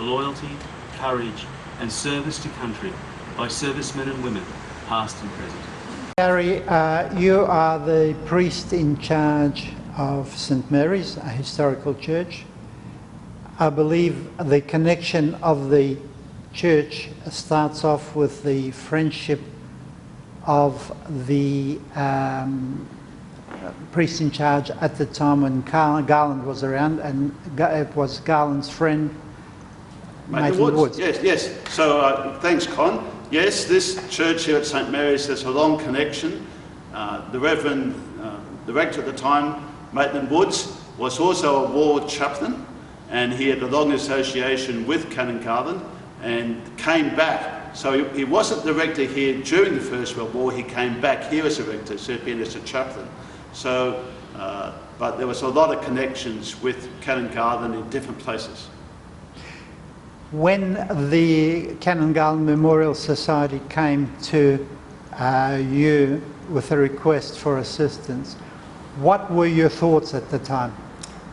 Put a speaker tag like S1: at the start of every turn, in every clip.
S1: loyalty, courage and service to country by servicemen and women, past and present.
S2: Gary, you are the priest in charge of St Mary's, a historical church. I believe the connection of the church starts off with the friendship of the priest in charge at the time when Garland was around, and it was Garland's friend, Maitland Woods.
S3: Yes. So thanks, Con. Yes, this church here at St Mary's has a long connection. The Reverend, the rector at the time, Maitland Woods, was also a war chaplain, and he had a long association with Canon Garland and came back. So he wasn't the rector here during the First World War, he came back here as a rector, so he'd been as a chaplain. So, but there was a lot of connections with Canon Garland in different places.
S2: When the Canon Garland Memorial Society came to you with a request for assistance, what were your thoughts at the time?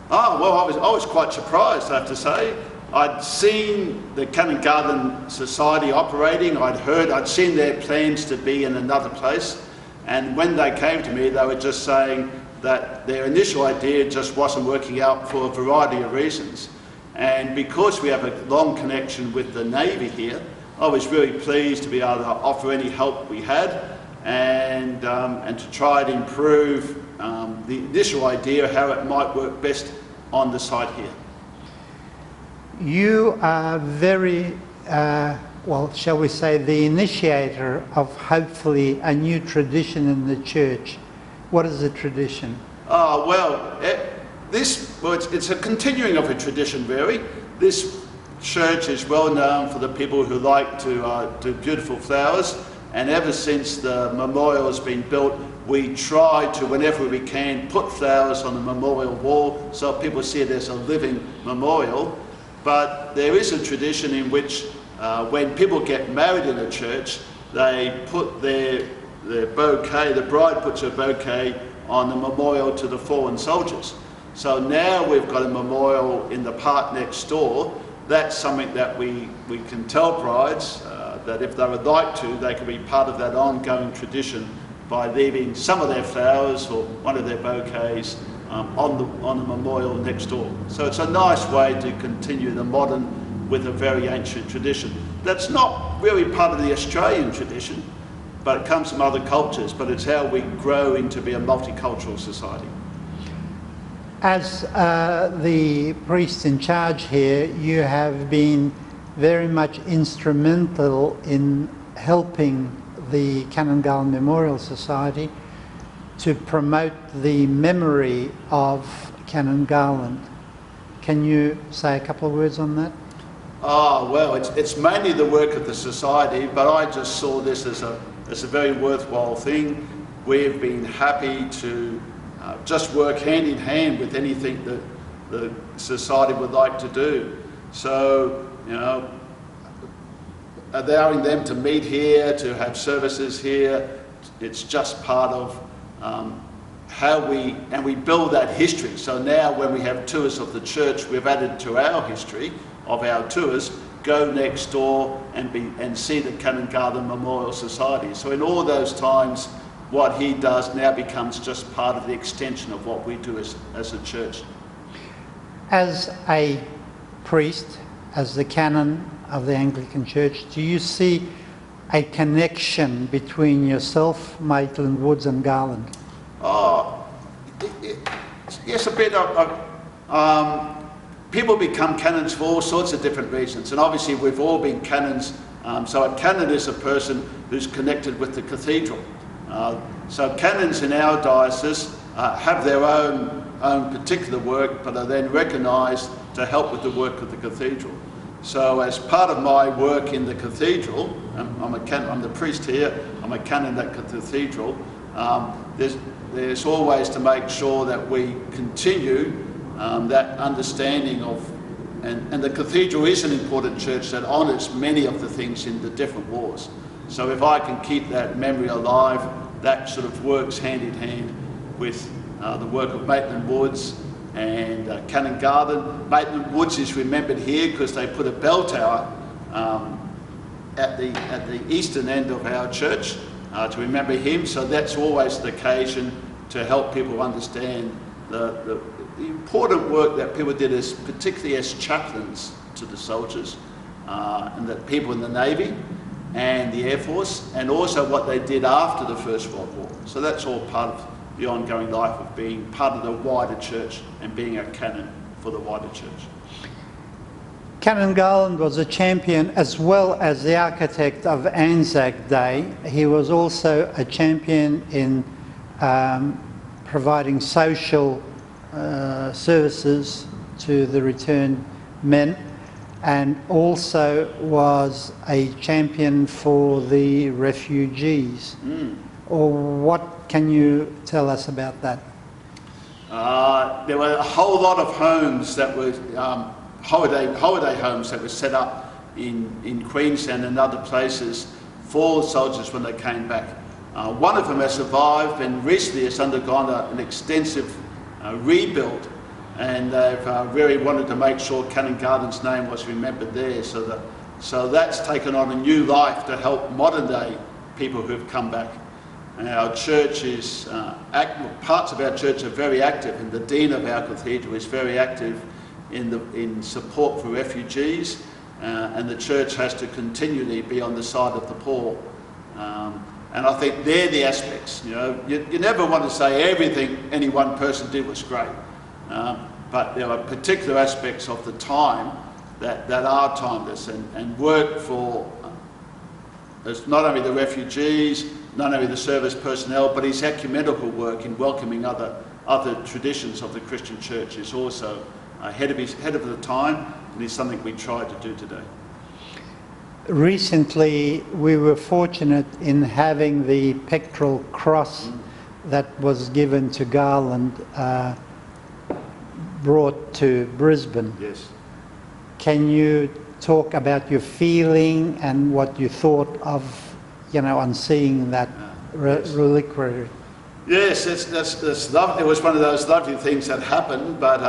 S3: Oh, well, I was quite surprised, I have to say. I'd seen the Canon Garland Society operating, I'd seen their plans to be in another place, and when they came to me, they were just saying that their initial idea just wasn't working out for a variety of reasons. And because we have a long connection with the Navy here, I was really pleased to be able to offer any help we had and to try and improve the initial idea how it might work best on the site here.
S2: You are very, well, shall we say, the initiator of hopefully a new tradition in the church. What is the tradition?
S3: Oh, well, it's a continuing of a tradition, really. This church is well known for the people who like to do beautiful flowers, and ever since the memorial has been built, we try to, whenever we can, put flowers on the memorial wall so people see it as a living memorial. But there is a tradition in which when people get married in a church, they put their bouquet, the bride puts her bouquet on the memorial to the fallen soldiers. So now we've got a memorial in the park next door. That's something that we can tell brides that if they would like to, they can be part of that ongoing tradition by leaving some of their flowers or one of their bouquets on the memorial next door. So it's a nice way to continue the modern with a very ancient tradition. That's not really part of the Australian tradition, but it comes from other cultures, but it's how we grow into be a multicultural society.
S2: As the priest in charge here, you have been very much instrumental in helping the Canon Garland Memorial Society to promote the memory of Canon Garland. Can you say a couple of words on that?
S3: Oh, well, it's mainly the work of the society, but I just saw this as a very worthwhile thing. We've been happy to just work hand in hand with anything that the society would like to do. So, you know, allowing them to meet here, to have services here, it's just part of how we build that history. So now when we have tours of the church, we've added to our history of our tours, go next door and see the Canon Garland Memorial Society. So in all those times, what he does now becomes just part of the extension of what we do as a church.
S2: As a priest, as the canon of the Anglican Church, do you see a connection between yourself, Maitland Woods and Garland?
S3: Yes, a bit. People become canons for all sorts of different reasons, and obviously we've all been canons. So a canon is a person who's connected with the cathedral. So canons in our diocese have their own particular work, but are then recognised to help with the work of the cathedral. So as part of my work in the cathedral, I'm the priest here, I'm a canon at the cathedral, there's always to make sure that we continue that understanding of, and the cathedral is an important church that honours many of the things in the different wars. So if I can keep that memory alive, that sort of works hand in hand with the work of Maitland Woods and Canon Garland. Maitland Woods is remembered here because they put a bell tower at the eastern end of our church to remember him. So that's always the occasion to help people understand the important work that people did, particularly as chaplains to the soldiers and the people in the Navy and the Air Force, and also what they did after the First World War. So that's all part of the ongoing life of being part of the wider church and being a canon for the wider church.
S2: Canon Garland was a champion as well as the architect of ANZAC Day. He was also a champion in providing social services to the returned men, and also was a champion for the refugees. Or what can you tell us about that?
S3: There were a whole lot of homes that were holiday homes that were set up in Queensland and other places for soldiers when they came back. One of them has survived and recently has undergone an extensive rebuild, and they've really wanted to make sure Canon Garland's name was remembered there. So that's taken on a new life to help modern day people who've come back. And our church is, parts of our church are very active, and the Dean of our cathedral is very active in support for refugees, and the church has to continually be on the side of the poor. And I think they're the aspects. You know, you never want to say everything any one person did was great, but there are particular aspects of the time that are timeless and work for not only the refugees, not only the service personnel, but his ecumenical work in welcoming other traditions of the Christian church is also ahead of the time, and is something we try to do today.
S2: Recently, we were fortunate in having the pectoral cross that was given to Garland brought to Brisbane.
S3: Yes.
S2: Can you talk about your feeling and what you thought of, on seeing that reliquary?
S3: Yes, that's lovely. It was one of those lovely things that happened, but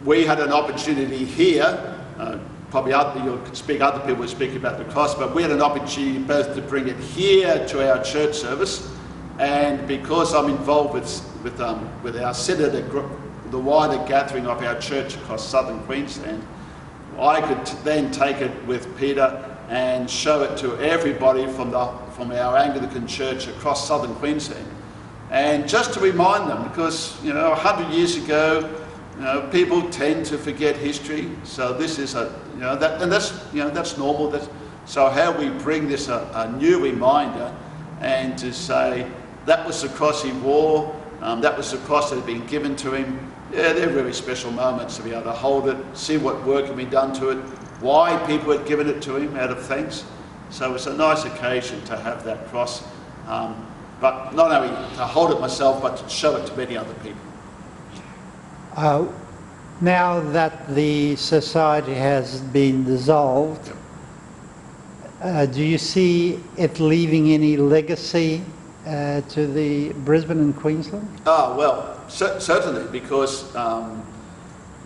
S3: we had an opportunity here. Probably you could speak, other people would speak about the cross, but we had an opportunity both to bring it here to our church service, and because I'm involved with our synod, the wider gathering of our church across southern Queensland, I could then take it with Peter and show it to everybody from our Anglican church across southern Queensland, and just to remind them, because 100 years ago, people tend to forget history. So this is that's normal. So how we bring this a new reminder, and to say that was the cross he wore, that was the cross that had been given to him. Yeah, they're really special moments to be able to hold it, see what work had been done to it, why people had given it to him out of thanks. So it's a nice occasion to have that cross, but not only to hold it myself, but to show it to many other people.
S2: Now that the society has been dissolved, do you see it leaving any legacy to the Brisbane and Queensland?
S3: Well, certainly, because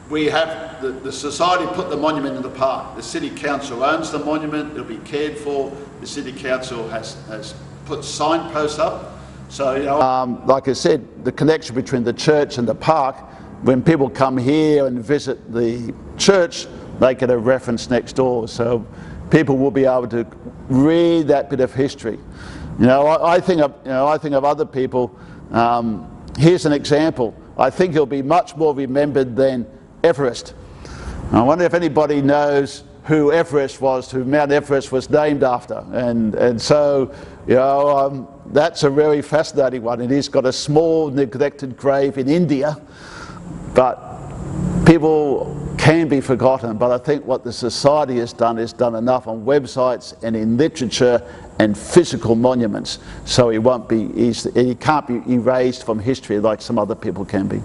S3: we have the society put the monument in the park. The City Council owns the monument, it'll be cared for. The City Council has put signposts up. So, like I said, the connection between the church and the park, when people come here and visit the church, they get a reference next door. So people will be able to read that bit of history. I think of other people. Here's an example. I think he'll be much more remembered than Everest. I wonder if anybody knows who Everest was, who Mount Everest was named after. And so, that's a very fascinating one. And he's got a small neglected grave in India, but people can be forgotten. But I think what the society has done is done enough on websites and in literature and physical monuments, so he can't be erased from history like some other people can be.